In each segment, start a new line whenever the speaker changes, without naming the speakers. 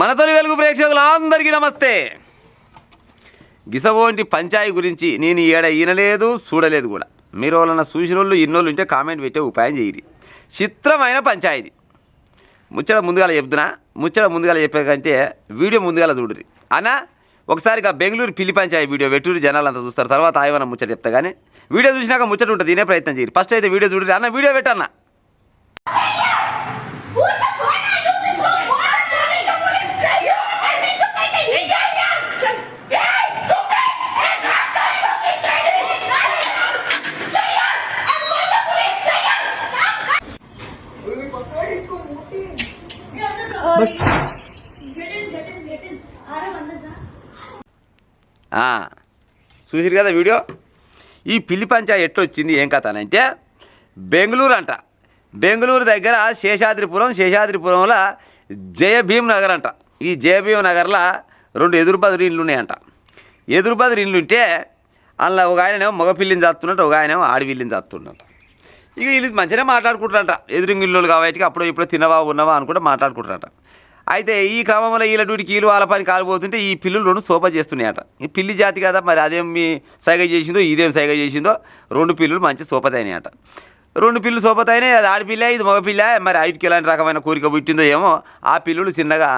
మన తొలి వెలుగు ప్రేక్షకులందరికీ నమస్తే. గిసవోంటి పంచాయి గురించి నేను ఈనలేదు చూడలేదు కూడా. మీరు వాళ్ళన్న చూసినోళ్ళు ఇన్నోళ్ళు ఉంటే కామెంట్ పెట్టే ఉపాయం చేయరు. చిత్రమైన పంచాయితీ ముచ్చట ముందుగాల చెప్తున్నా. ముచ్చట ముందుగాల చెప్పే కంటే వీడియో ముందుగాల చూడరు అన్న. ఒకసారిగా బెంగళూరు పిల్లి పంచాయి వీడియో వెట్టూరు జనాలు అంతా చూస్తారు. తర్వాత ఆయవన్న ముచ్చట చెప్తా కానీ వీడియో చూసినాక ముచ్చట ఉంటుంది. తినే ప్రయత్నం చేయరు. ఫస్ట్ అయితే వీడియో చూడరు అన్న. వీడియో పెట్టన్నా. చూసిరు కదా వీడియో. ఈ పిల్లి పంచాయతీ ఎట్లొచ్చింది ఏం కథ అంటే బెంగళూరు అంట. బెంగళూరు దగ్గర శేషాద్రిపురంలో జయభీమ్ నగర్ అంట. ఈ జయభీమ్ నగర్లో 2 ఎదురుబదురు ఇండ్లు ఉన్నాయంట. ఎదురుబదురు ఇండ్లు ఉంటే అందులో ఒక ఆయనేమో మగ పిల్లిని చాస్తున్నట్టు, ఒక ఆయనేమో ఆడపిల్లిని చాస్తున్నట్ట. ఇక వీళ్ళు మంచిగానే మాట్లాడుకుంటారంట. ఎదురింగిళ్ళు కాబట్టి అప్పుడు ఇప్పుడు తినవా ఉన్నవా అనుకుంటే మాట్లాడుకుంటారంట. అయితే ఈ క్రమంలో వీళ్ళ డ్యూటీకి వీళ్ళు వాళ్ళ పని కాలిపోతుంటే ఈ పిల్లులు 2 సోప చేస్తున్నాయట. ఈ పిల్లి జాతి కదా మరి అదేం మీ సైగ చేసిందో ఇదేం సైగ చేసిందో 2 పిల్లులు మంచి సోపతైనాయట. 2 పిల్లులు సోపతైనాయి. అది ఆడపిల్ల ఇది మగపిల్ల. మరి ఐటికి ఎలాంటి రకమైన కోరిక పుట్టిందో ఏమో ఆ పిల్లులు చిన్నగా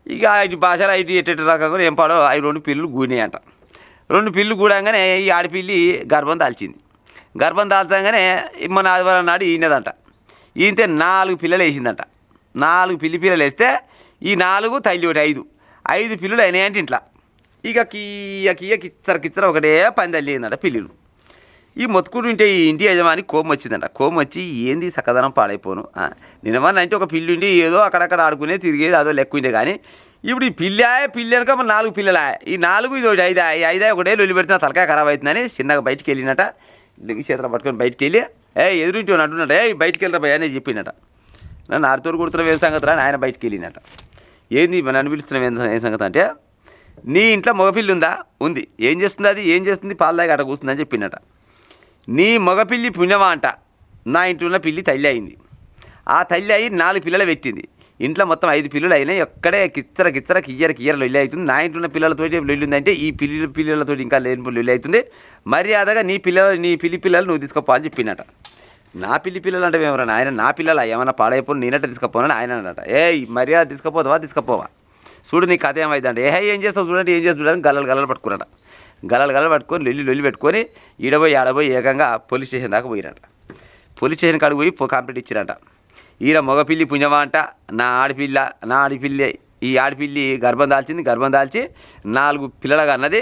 ఇక ఐటి భాషలో ఐటి ఎట్టి రకంగా ఏం పాడో అవి 2 పిల్లులు గూడినాయంట. 2 పిల్లు గూడంగానే ఈ ఆడపిల్లి గర్భం దాల్చింది. గర్భం దాల్చగానే మొన్న ఆదివారం నాడు ఈయనదంట. ఈయంతే 4 పిల్లలు వేసిందంట. 4 పిల్లలు వేస్తే ఈ 4 తల్లి ఒకటి 5 పిల్లులు అయినాయంటే ఇంట్లో. ఇక కిచ్చర ఒకటే పని తల్లి అయిందంట పిల్లులు. ఈ మొత్తుకుంటుంటే ఈ ఇంటి యజమాని కోపం వచ్చిందంట. కోపం వచ్చి ఏంది సకదనం పాడైపోను నిన్నమన్నా అంటే ఒక పిల్లి ఉండి ఏదో అక్కడక్కడ ఆడుకునే తిరిగేది అదో లెక్క ఉండే. కానీ ఇప్పుడు ఈ పిల్లి అనక 4 పిల్లలా. ఈ 4 ఇది ఒకటి 5 ఒకటే లొల్లి పెడుతున్న తలకాయ ఖరాబ్ అవుతుందని చిన్నగా బయటికి వెళ్ళినట. చేతులు పట్టుకొని బయటికి వెళ్ళి ఎదురింటి అంటున్నట బయటికి వెళ్ళరా భయ అని చెప్పిందట. నన్ను ఆడితో కుడుతున్న ఏం సంగతి అని ఆయన బయటికి వెళ్ళినట. ఏంది నన్ను పిలుస్తున్నాం ఏం సంగతి అంటే నీ ఇంట్లో మగపిల్లి ఉందా? ఉంది. ఏం చేస్తుంది? అది ఏం చేస్తుంది? పాలు దాకా అట కూస్తుందని చెప్పిందట. నీ మగపిల్లి పుణ్యమా అంట. నా ఇంట్లో ఉన్న పిల్లి తల్లి అయింది. ఆ తల్లి అయి 4 పిల్లలు పెట్టింది. ఇంట్లో మొత్తం 5 పిల్లలు అయినాయి. ఎక్కడే కిచ్చర కియ్యర లొల్లి అవుతుంది. నా ఇంట్లో ఉన్న పిల్లలతో లొల్లి ఉందంటే ఈ పిల్లలతో ఇంకా లేని లొల్లి అవుతుంది. మర్యాదగా నీ పిల్లలు నువ్వు తీసుకోపో అని చెప్పినట. నా పిల్లలు అంటే ఏమన్నా ఆయన నా పిల్లలు ఏమన్నా పాడైపోయి నేనట్ట తీసుకుపోనని ఆయన అన్నట. మర్యాద తీసుకుపోవా చూడు నీ కథ ఏమైందంటే ఏం చేస్తావు చూడండి ఏం చేస్తావు చూడండి గల్లలు పట్టుకున్నట. గల్లలు పట్టుకొని లొల్లి పెట్టుకొని ఆడబోయి ఏకంగా పోలీస్ స్టేషన్ దాకా పోయినట. పోలీస్ స్టేషన్ కాడికి పోయి కంప్లైంట్ ఇచ్చినట. ఈయన మగపిల్లి పుణ్యమా అంట. నా ఆడపిల్లి ఈ ఆడపిల్లి గర్భం దాల్చి 4 పిల్లలుగా అన్నది.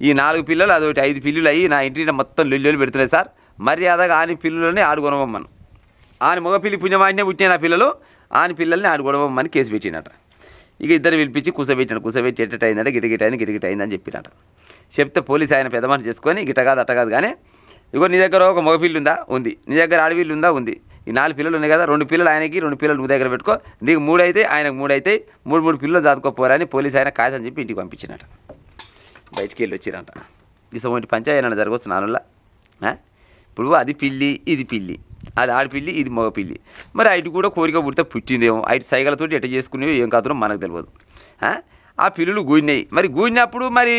ఈ 4 పిల్లలు అదొకటి 5 పిల్లులు అయ్యి నా ఇంటి మొత్తం లొల్లి పెడుతున్నాయి సార్. మర్యాదగా ఆని పిల్లలని ఆడుకొనవమ్మను. ఆని మగపిల్లి పుణ్యమాటనే పుట్టిన నా పిల్లలు ఆని పిల్లల్ని ఆడుకొనవమ్మని కేసు పెట్టినట. ఇక ఇద్దరు పిలిపించి కూసబెట్టి ఎట్టట అయిందంటే గిటగిట అయిందని చెప్పినట. చెప్తే పోలీసు ఆయన పెద్ద మనిషి చేసుకొని గిట కాదు కానీ ఇగో నీ దగ్గర ఒక మగపిల్లి ఉందా? ఉంది. నీ దగ్గర ఆడపిల్లి ఉందా? ఉంది. ఈ 4 పిల్లలు ఉన్నాయి కదా 2 పిల్లలు ఆయనకి 2 పిల్లలు నువ్వు దగ్గర పెట్టుకో. నీకు 3 అయితే ఆయనకు 3 అయితే 3 పిల్లలు దాదుకోపోరని పోలీసు ఆయన కాదని చెప్పి ఇంటికి పంపించినట. బయటికి వెళ్ళి వచ్చిరంట. ఇటువంటి పంచాయతీ జరగవచ్చు నానుల్లా. ఇప్పుడు అది పిల్లి ఇది పిల్లి, అది ఆడపిల్లి ఇది మగపిల్లి. మరి అటు కూడా కోరిక పుడితే పుట్టిందేమో. అటు సైగలతోటి ఎట్ట చేసుకునేవి ఏం కాదునో మనకు తెలియదు. ఆ పిల్లులు గూడినాయి. మరి గూడినప్పుడు మరి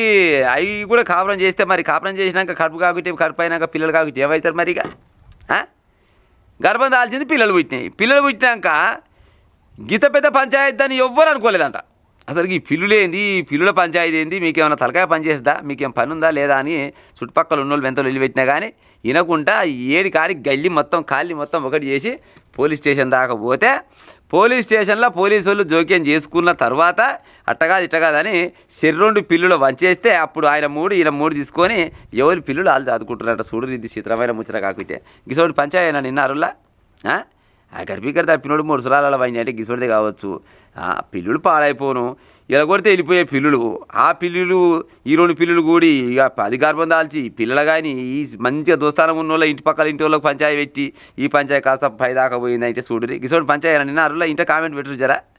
అవి కూడా కాపురం చేస్తే మరి కాపురం చేసినాక కడుపు అయినాక పిల్లలు కాకుంటే ఏమవుతారు మరి? ఇక గర్భం దాల్చింది పిల్లలు పుట్టినాక గీత పెద్ద పంచాయతీ అని ఎవ్వరు అనుకోలేదంట. అసలు ఈ పిల్లులేంది ఈ పిల్లుల పంచాయతీ ఏంది? మీకేమైనా తలకాయ పని చేస్తుందా? మీకేం పని ఉందా లేదా అని చుట్టుపక్కల ఉన్నోళ్ళు ఎంతో వెళ్ళి పెట్టినా కానీ వినకుండా 7 కాడికి గల్లి మొత్తం కాళ్ళి మొత్తం ఒకటి చేసి పోలీస్ స్టేషన్ దాకా పోతే పోలీస్ స్టేషన్లో పోలీసు వాళ్ళు జోక్యం చేసుకున్న తర్వాత ఇట్టగాదని 2 పిల్లులు వంచేస్తే అప్పుడు ఆయన 3 ఈయన 3 తీసుకొని ఎవరి పిల్లులు వాళ్ళు చదువుకుంటున్నారట. చూడు ఇది చిత్రమైన ముచ్చట కాకుంటే గిసోడి పంచాయతీ నిన్నారులా గర్భీకర తప్పినోడు 3 సురాలలో పోయినాయి అంటే గిసోడిదే కావచ్చు. పిల్లులు పాడైపోను ఇలా కొడితే వెళ్ళిపోయే పిల్లులు. ఆ పిల్లులు ఈ 2 పిల్లులు కూడి ఇక 10 గర్భం దాల్చి పిల్లలు కానీ ఈ మంచిగా దోస్తానం ఉన్న వాళ్ళ ఇంటి పక్కల ఇంటి వాళ్ళకి పంచాయతీ పెట్టి ఈ పంచాయతీ కాస్త పైదాకా పోయిందంటే చూడు గిసోడి పంచాయతీ నిన్న అరులా ఇంట కామెంట్ పెట్టరు జరా.